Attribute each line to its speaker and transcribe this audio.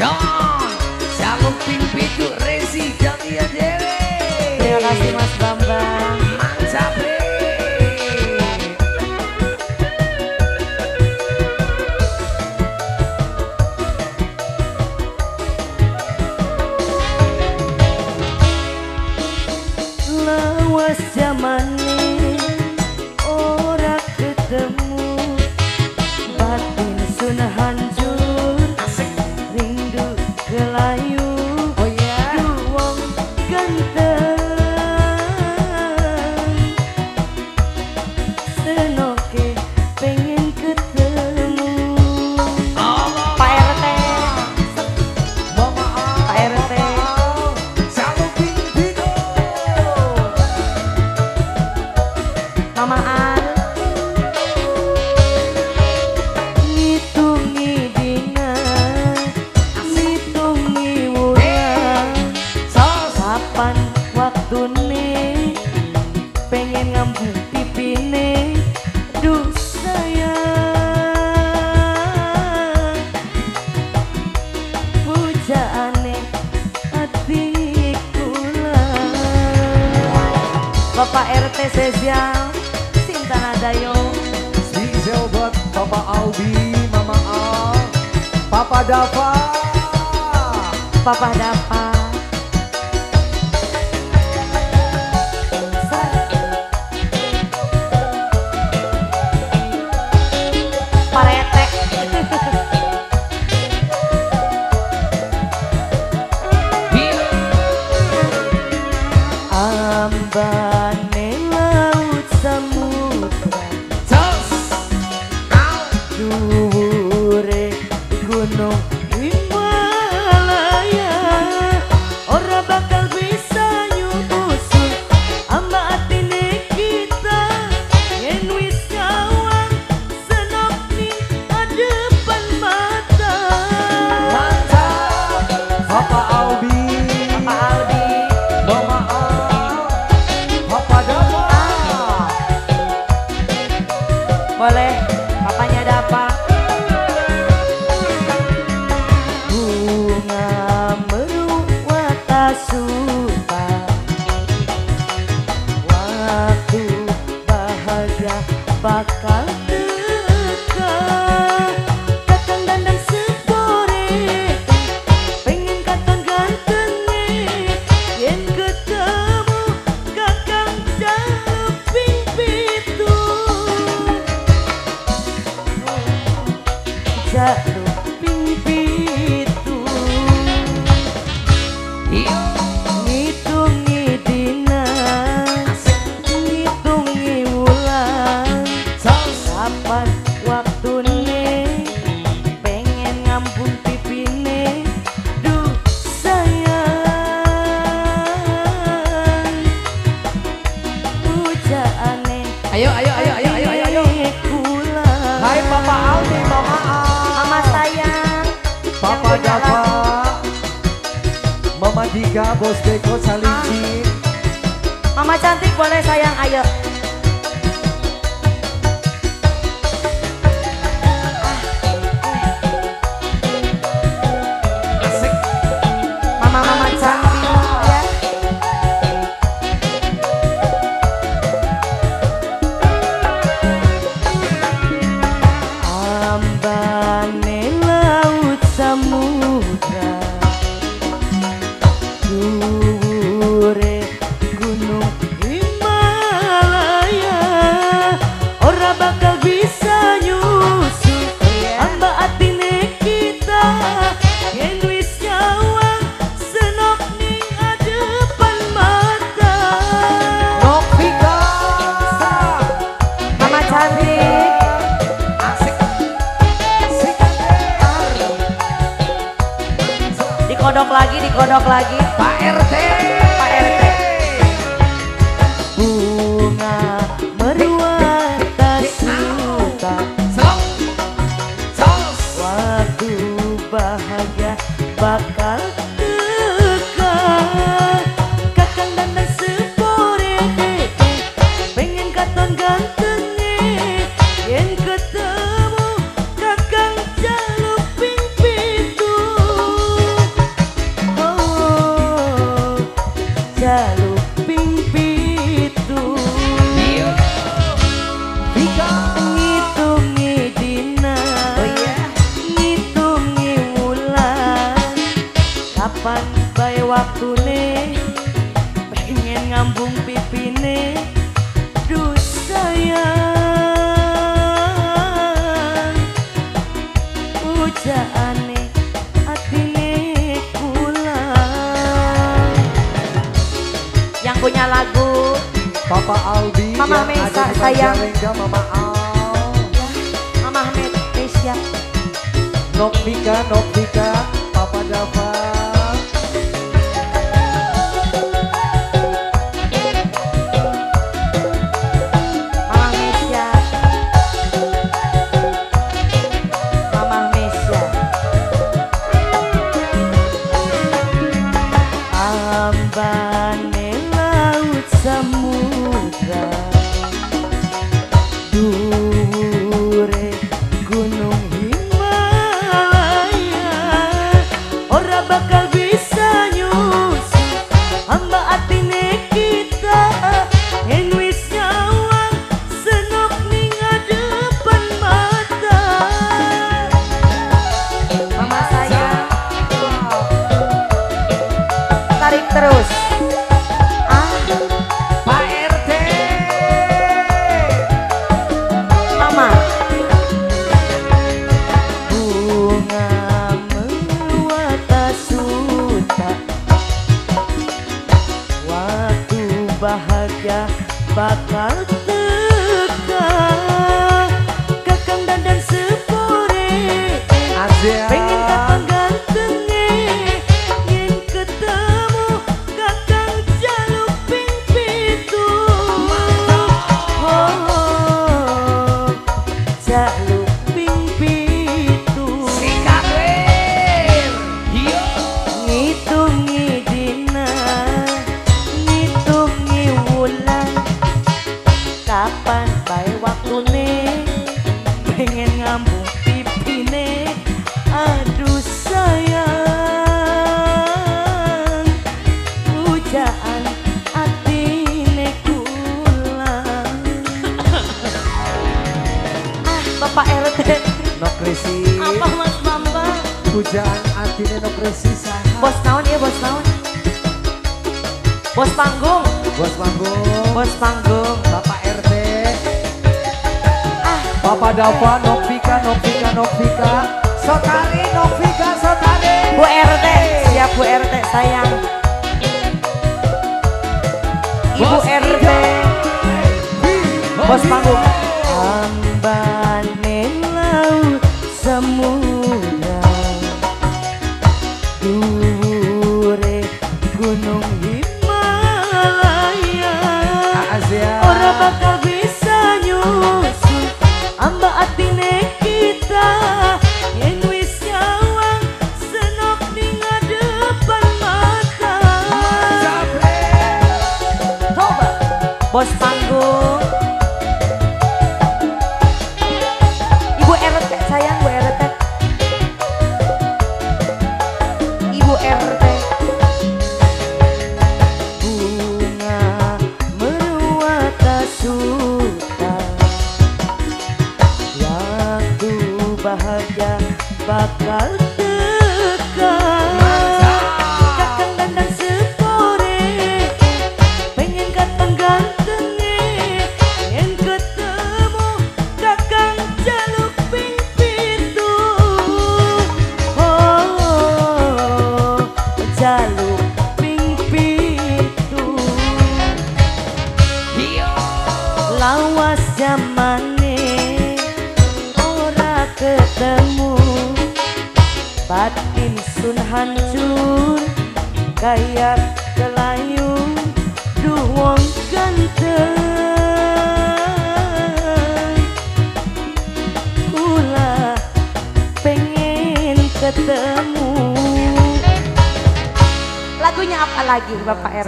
Speaker 1: Jaluk pimpitu Resi Jatian Dewe.
Speaker 2: Terima kasih Mas Bambang.
Speaker 1: Mantap
Speaker 2: lawas zamane ora ketemu, batin sun hancur, rindu kelayu.
Speaker 1: Oh ya,
Speaker 2: wong ganteng senoke pengen ketemu. Pak RT,
Speaker 1: Mama
Speaker 2: Pak RT.
Speaker 1: Jaluk pimpitu.
Speaker 2: Mama An ngitungi dina, ngitungi wulan, kapan waktune pengen ngambung pipine. Duh sayang, pujaane ati kula. Bapak RT Sesial Sinta Nadayo,
Speaker 1: Spesial buat Papa Albi, Mama Al, Papa Dava.
Speaker 2: Papa Dapa. Pak RT. Ambane laut samudra, dhuwure gunung Himalaya, ora bakal bisa nyusul amba atine kita yen wis nyawang senok ning adepan mata.
Speaker 1: Mantap, Papa Albi,
Speaker 2: Pak Aldi,
Speaker 1: Mama Al, Papa Dava.
Speaker 2: boleh papanya Dapa. Bunga meruwata suta, waktu bahagia bakal teka. Kakang dandang sepore, pengen katon gantenge, yen ketemu kakang jaluk pimpitu. Jaluk pimpitu, ngitungi dina, ngitungi wulan, kapan waktune pengen ngambung pipine. Duh sayang, pujaane
Speaker 1: Ayo.
Speaker 2: kula.
Speaker 1: Hai Papa Albi, Mama Al,
Speaker 2: Mama sayang,
Speaker 1: Papa
Speaker 2: yang punya
Speaker 1: Dava,
Speaker 2: lagu.
Speaker 1: Mama Dika, Bos Beko, Salinci.
Speaker 2: Mama cantik boleh sayang, ayo.
Speaker 1: Asik.
Speaker 2: Mama cantik ya. Ambane laut samudra, dhuwure gunung Himalaya, ora bakal bisa nyusul amba atine kita yen wis nyawang senok ning adepan mata.
Speaker 1: Novika.
Speaker 2: Mama cantik,
Speaker 1: Asik.
Speaker 2: dikodok lagi
Speaker 1: Pak RT.
Speaker 2: Pak RT. Bunga meruwata suta, waktu bahagia bakal teka. Kakang dandang sepore, pengen katon gantenge, yen ketemu kakang jaluk pimpitu. Kapan bae waktune pengen ngambung pipine. Duh sayang ujaane atine pulang. Yang punya lagu
Speaker 3: Papa Aldi,
Speaker 2: Mama
Speaker 3: yang
Speaker 2: Mesa,
Speaker 3: ada di
Speaker 2: sayang.
Speaker 3: Majalengka, Mama Al,
Speaker 2: Mama Mesia.
Speaker 3: Novika, Papa Dava.
Speaker 2: Ambane laut samudra, dhuwure gunung Himalaya, ora bakal bisa nyusul hamba atine kita. Yen wis nyawang senok ning depan mata. Mama sayang, tarik terus.
Speaker 3: Pak RT,
Speaker 2: Mama. Bunga mewata suta, waktu bahagia bakal teka. Kakang dandan sepore,
Speaker 3: Azia,
Speaker 2: pengen kakang gantenge. Yen ketemu kakang jaluk ping pitu. Oh, jaluk ping pitu. Ngitungi dina, ngitungi wulan. Kapan bae waktune pengen ngambung pipine. Aduh sayang pujaan atine kulang. Bapak RT
Speaker 3: no krisi,
Speaker 2: apa Mas Bambang?
Speaker 3: pujaan atine no krisi saha.
Speaker 2: Bos naon ya, bos naon? Bos panggung,
Speaker 3: Bos panggung,
Speaker 2: bos panggung.
Speaker 3: Bapak RT, Papa Dava, Novika, Sotari, Novika, Sotari.
Speaker 2: Bu RT, siap Bu RT sayang. Ibu RT, bos panggung. Ambane laut samudra, dhuwure gunung Himalaya,
Speaker 3: Azia,
Speaker 2: ora bakal bisa nyusul amba atine kita. Yen wis nyawang senok ning depan mata. Coba bos panggung. Ibu RT sayang, Bu RT. Ibu RT. Bunga meruata suta, waktu bahagia bakal teka. Kakang dandan sepore, pengen kakang gantenge. Yen ketemu kakang jaluk ping pitu. Oh, jaluk ping pitu. Lawas zamane ora ketemu, batin sun hancur kayak kelayung. Duh wong ganteng, ulah pengen ketemu. Lagunya apa lagi Bapak RT?